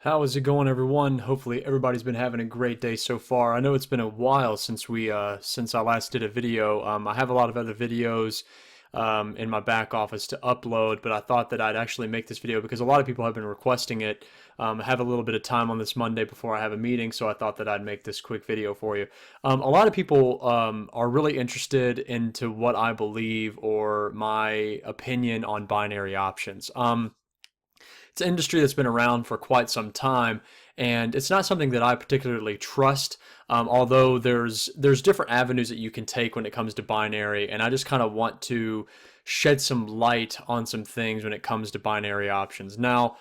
How is it going, everyone? Hopefully everybody's been having a great day so far. I know it's been a while since I last did a video. I have a lot of other videos in my back office to upload, but I thought that I'd actually make this video because a lot of people have been requesting it. I have a little bit of time on this Monday before I have a meeting, so I thought that I'd make this quick video for you. A lot of people are really interested into what I believe or my opinion on binary options. It's an industry that's been around for quite some time, and it's not something that I particularly trust. Although there's different avenues that you can take when it comes to binary, and I just kind of want to shed some light on some things when it comes to binary options. Now,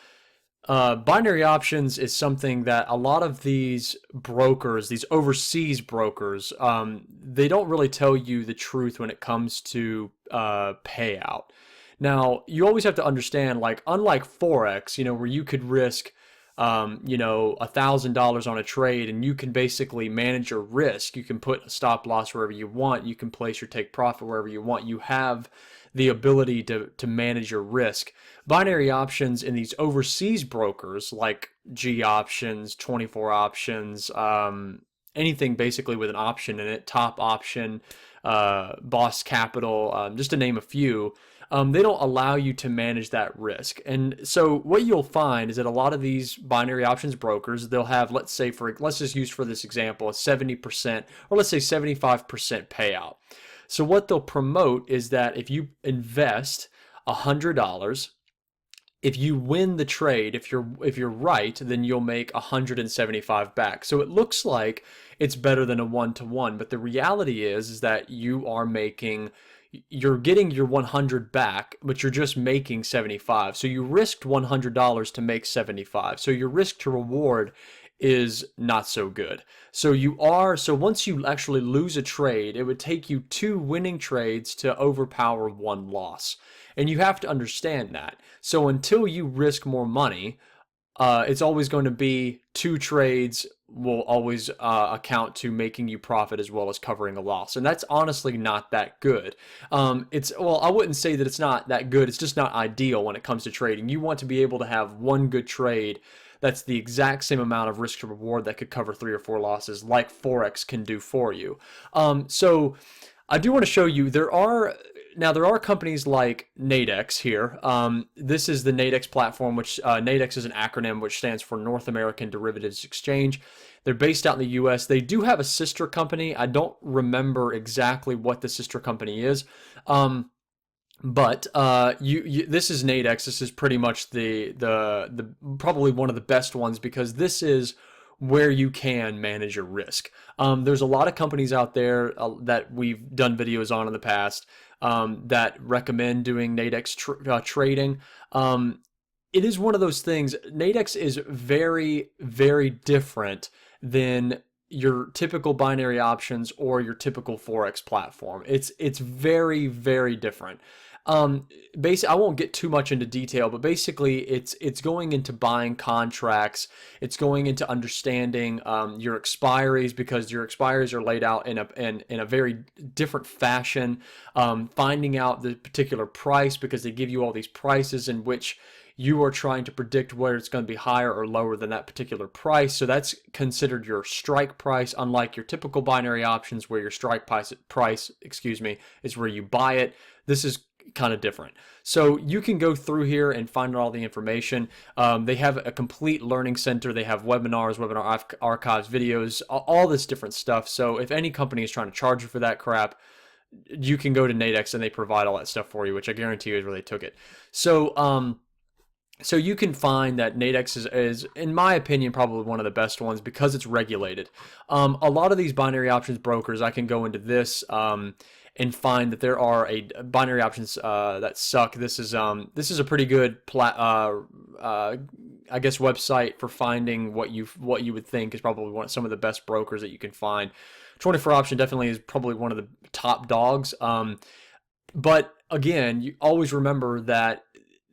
binary options is something that a lot of these brokers, these overseas brokers, they don't really tell you the truth when it comes to payout. Now, you always have to understand, like, unlike Forex, where you could risk, $1,000 on a trade and you can basically manage your risk. You can put a stop loss wherever you want. You can place your take profit wherever you want. You have the ability to manage your risk. Binary options in these overseas brokers like G options, 24 options, anything basically with an option in it, top option, Boss Capital, just to name a few, they don't allow you to manage that risk. And so what you'll find is that a lot of these binary options brokers, they'll have, let's just use for this example, a 70% or let's say 75% payout. So what they'll promote is that if you invest $100, if you win the trade, if you're right, then you'll make 175 back. So it looks like it's better than a one-to-one, but the reality is that you're getting your 100 back, but you're just making 75. So you risked $100 to make 75. So your risk to reward is not so good. So once you actually lose a trade, it would take you two winning trades to overpower one loss. And you have to understand that. So until you risk more money, it's always going to be two trades will always account to making you profit as well as covering a loss. And that's honestly not that good. I wouldn't say that it's not that good. It's just not ideal when it comes to trading. You want to be able to have one good trade that's the exact same amount of risk to reward that could cover 3 or 4 losses like Forex can do for you. So I do want to show you there are companies like Nadex here. This is the Nadex platform, which Nadex is an acronym which stands for North American Derivatives Exchange. They're based out in the US. They do have a sister company. I don't remember exactly what the sister company is. But this is Nadex. This is pretty much the probably one of the best ones because this is where you can manage your risk. There's a lot of companies out there that we've done videos on in the past that recommend doing Nadex trading. It is one of those things. Nadex is very, very different than your typical binary options or your typical Forex platform. It's very, very different. I won't get too much into detail, but basically it's going into buying contracts. It's going into understanding your expiries because your expiries are laid out in a very different fashion. Finding out the particular price because they give you all these prices in which you are trying to predict whether it's going to be higher or lower than that particular price. So that's considered your strike price, unlike your typical binary options where your strike price, is where you buy it. This is kind of different. So you can go through here and find all the information. They have a complete learning center. They have webinars, webinar archives, videos, all this different stuff. So if any company is trying to charge you for that crap, you can go to Nadex and they provide all that stuff for you, which I guarantee you is where they took it. So you can find that Nadex is, in my opinion, probably one of the best ones because it's regulated. A lot of these binary options brokers, I can go into this and find that there are binary options that suck. This is a pretty good I guess website for finding what you would think is probably some of the best brokers that you can find. 24 option definitely is probably one of the top dogs. But again, you always remember that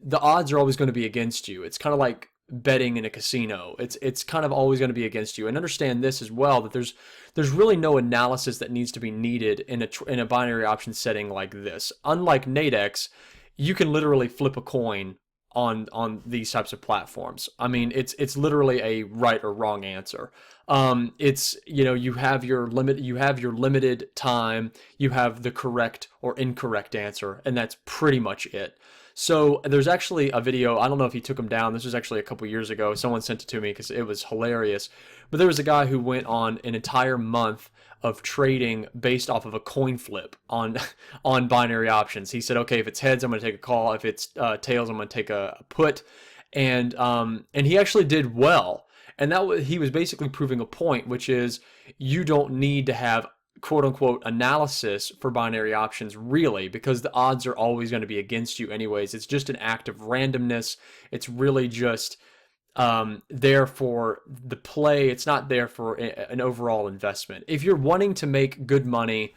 the odds are always going to be against you. It's kind of like betting in a casino. It's kind of always going to be against you. And understand this as well, that there's really no analysis that needs to be needed in a binary option setting like this. Unlike Nadex, you can literally flip a coin on these types of platforms. I mean, it's literally a right or wrong answer. It's, you know, you have your limited time, you have the correct or incorrect answer, and that's pretty much it. So there's actually a video. I don't know if he took them down. This was actually a couple years ago. Someone sent it to me because it was hilarious. But there was a guy who went on an entire month of trading based off of a coin flip on on binary options. He said, okay, if it's heads, I'm going to take a call. If it's tails, I'm going to take a put. And he actually did well. And he was basically proving a point, which is you don't need to have quote unquote analysis for binary options really, because the odds are always going to be against you anyways. It's just an act of randomness. It's really just there for the play. It's not there for an overall investment. If you're wanting to make good money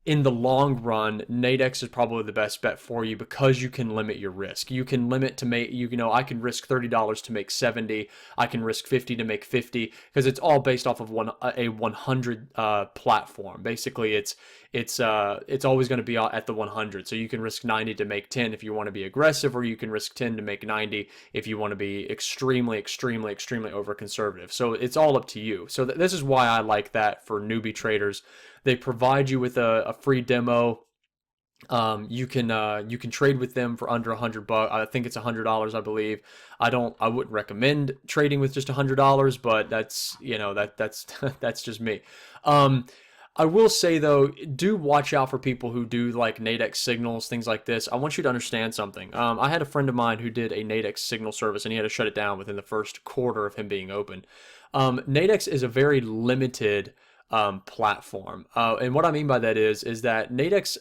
in the long run, Nadex is probably the best bet for you because you can limit your risk. You can limit to make, you know, I can risk $30 to make 70. I can risk 50 to make 50 because it's all based off of a 100 platform. Basically, it's always going to be at the 100. So you can risk 90 to make 10 if you want to be aggressive, or you can risk 10 to make 90 if you want to be extremely, extremely, extremely over conservative. So it's all up to you. So this is why I like that for newbie traders. They provide you with a free demo. You can trade with them for under $100. I think it's $100, I believe. I wouldn't recommend trading with just $100, but that's, you know, that's that's just me. I will say though, do watch out for people who do like Nadex signals, things like this. I want you to understand something. I had a friend of mine who did a Nadex signal service, and he had to shut it down within the first quarter of him being open. Nadex is a very limited platform. And what I mean by that is that Nadex,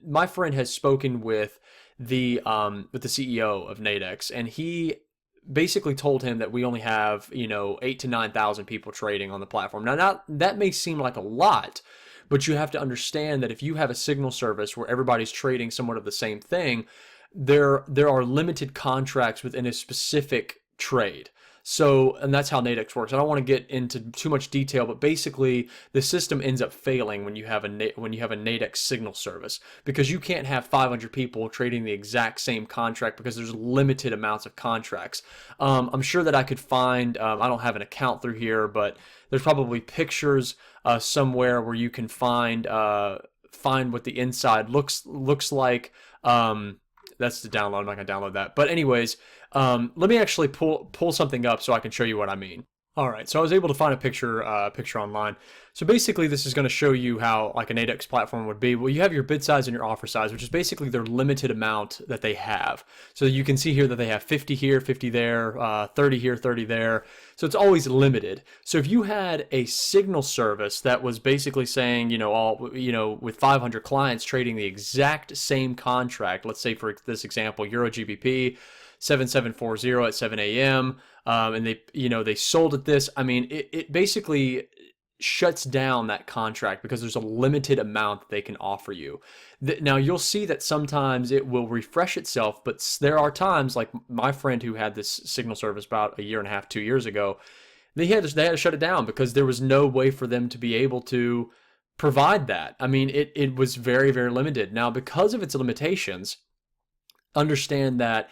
my friend has spoken with the CEO of Nadex, and he basically told him that we only have, you know, 8,000 to 9,000 people trading on the platform. Now, that may seem like a lot, but you have to understand that if you have a signal service where everybody's trading somewhat of the same thing, there are limited contracts within a specific trade. So, and that's how Nadex works. I don't want to get into too much detail, but basically the system ends up failing when you have a Nadex signal service, because you can't have 500 people trading the exact same contract because there's limited amounts of contracts. I'm sure that I could find, I don't have an account through here, but there's probably pictures somewhere where you can find what the inside looks like. That's the download. I'm not going to download that. But anyways, let me actually pull something up so I can show you what I mean. All right, so I was able to find a picture online. So basically, this is going to show you how like an Nadex platform would be. Well, you have your bid size and your offer size, which is basically their limited amount that they have. So you can see here that they have 50 here, 50 there, 30 here, 30 there. So it's always limited. So if you had a signal service that was basically saying, with 500 clients trading the exact same contract, let's say for this example, Euro GBP 7740 at 7 a.m. And they sold at this. I mean, it basically shuts down that contract because there's a limited amount that they can offer you. Now you'll see that sometimes it will refresh itself, but there are times, like my friend who had this signal service about a year and a half, 2 years ago, they had to shut it down because there was no way for them to be able to provide that. I mean, it was very, very limited. Now, because of its limitations, understand that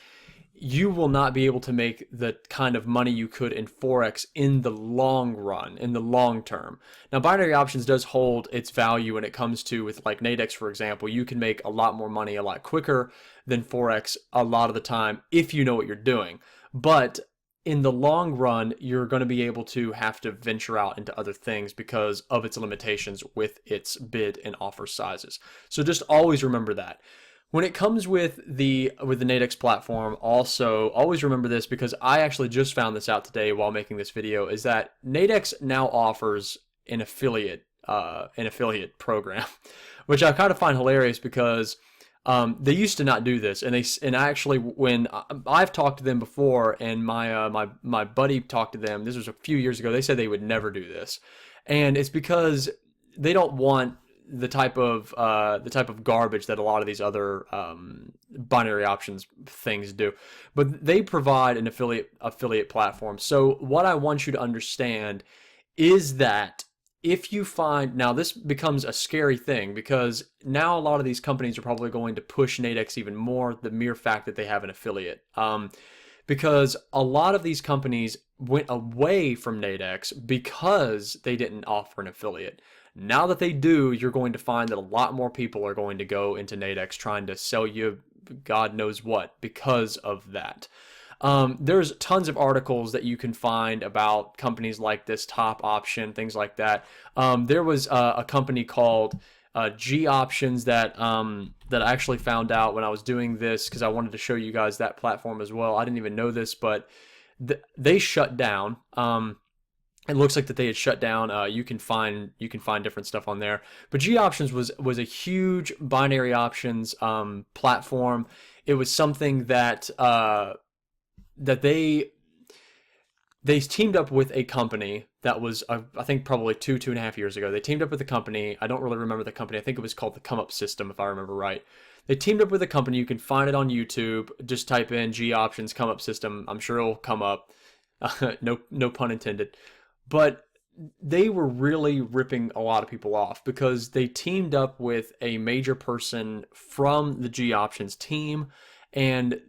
you will not be able to make the kind of money you could in Forex in the long run, in the long term. Now, binary options does hold its value when it comes to, with like Nadex, for example, you can make a lot more money a lot quicker than Forex a lot of the time if you know what you're doing. But in the long run, you're going to be able to have to venture out into other things because of its limitations with its bid and offer sizes. So just always remember that. When it comes with the Nadex platform, also always remember this, because I actually just found this out today while making this video, is that Nadex now offers an affiliate program, which I kind of find hilarious because they used to not do this, and actually when I've talked to them before, and my buddy talked to them, this was a few years ago, they said they would never do this, and it's because they don't want the type of garbage that a lot of these other binary options things do, but they provide an affiliate platform. So what I want you to understand is that if you find, now this becomes a scary thing because now a lot of these companies are probably going to push Nadex even more, the mere fact that they have an affiliate. Because a lot of these companies went away from Nadex because they didn't offer an affiliate. Now that they do, you're going to find that a lot more people are going to go into Nadex trying to sell you God knows what because of that. There's tons of articles that you can find about companies like this, Top Option, things like that. There was a company called G Options that that I actually found out when I was doing this because I wanted to show you guys that platform as well. I didn't even know this, but they shut down. It looks like that they had shut down. You can find different stuff on there. But G Options was a huge binary options platform. It was something that that they teamed up with a company that was, I think probably 2.5 years ago. They teamed up with a company. I don't really remember the company. I think it was called the Come Up System, if I remember right. They teamed up with a company. You can find it on YouTube. Just type in G Options Come Up System. I'm sure it'll come up. No pun intended. But they were really ripping a lot of people off because they teamed up with a major person from the G Options team, and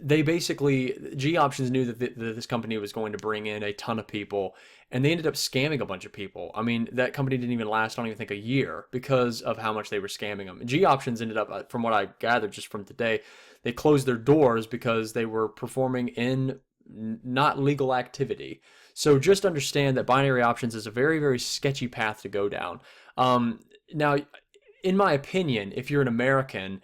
they basically, G Options knew that this company was going to bring in a ton of people, and they ended up scamming a bunch of people. I mean, that company didn't even last, I don't even think, a year because of how much they were scamming them. And G Options ended up, from what I gathered just from today, they closed their doors because they were performing in not legal activity. So just understand that binary options is a very, very sketchy path to go down. Now, in my opinion, if you're an American,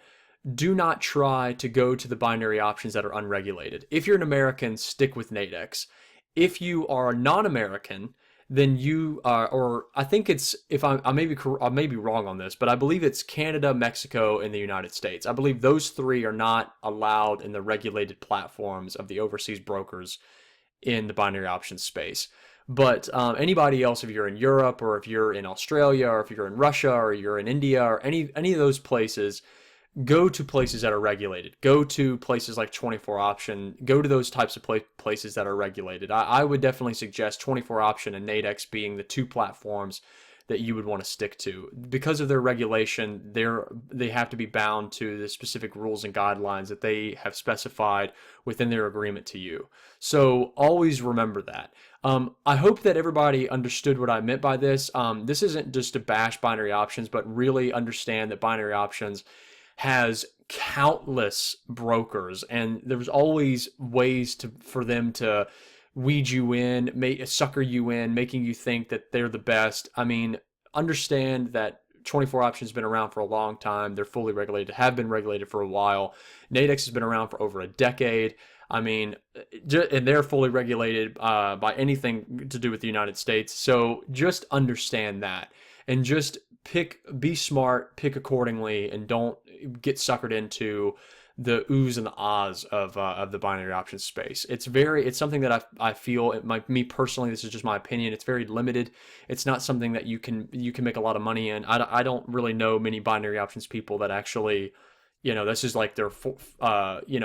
do not try to go to the binary options that are unregulated. If you're an American, stick with Nadex. If you are a non-American, then you are, or I think it's, if I may be wrong on this, but I believe it's Canada, Mexico, and the United States. I believe those three are not allowed in the regulated platforms of the overseas brokers in the binary options space. But anybody else, if you're in Europe or if you're in Australia or if you're in Russia or you're in India or any of those places, go to places that are regulated. Go to places like 24 Option. Go to those types of places that are regulated. I would definitely suggest 24 Option and Nadex being the two platforms that you would want to stick to. Because of their regulation, they have to be bound to the specific rules and guidelines that they have specified within their agreement to you. So always remember that. I hope that everybody understood what I meant by this. This isn't just to bash binary options, but really understand that binary options has countless brokers, and there's always ways for them to weed you in, sucker you in, making you think that they're the best. I mean, understand that 24 Options has been around for a long time. They're fully regulated, have been regulated for a while. Nadex has been around for over a decade. I mean, and they're fully regulated by anything to do with the United States. So just understand that, and just be smart, pick accordingly, and don't get suckered into the oohs and the ahs of the binary options space. It's something that I feel, me personally, this is just my opinion, it's very limited. It's not something that you can make a lot of money in. I don't really know many binary options people that actually, this is like their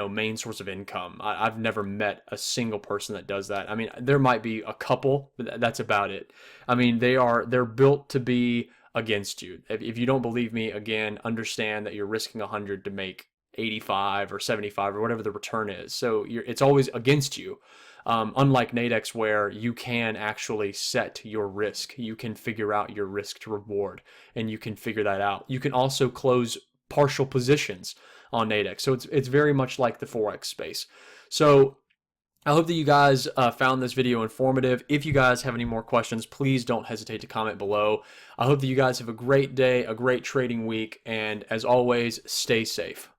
main source of income. I've never met a single person that does that. I mean, there might be a couple, but that's about it. I mean, they're built to be against you. If you don't believe me, again, understand that you're risking 100 to make 85 or 75 or whatever the return is. So it's always against you. Unlike Nadex, where you can actually set your risk, you can figure out your risk to reward, and you can figure that out. You can also close partial positions on Nadex. So it's very much like the Forex space. So I hope that you guys found this video informative. If you guys have any more questions, please don't hesitate to comment below. I hope that you guys have a great day, a great trading week, and as always, stay safe.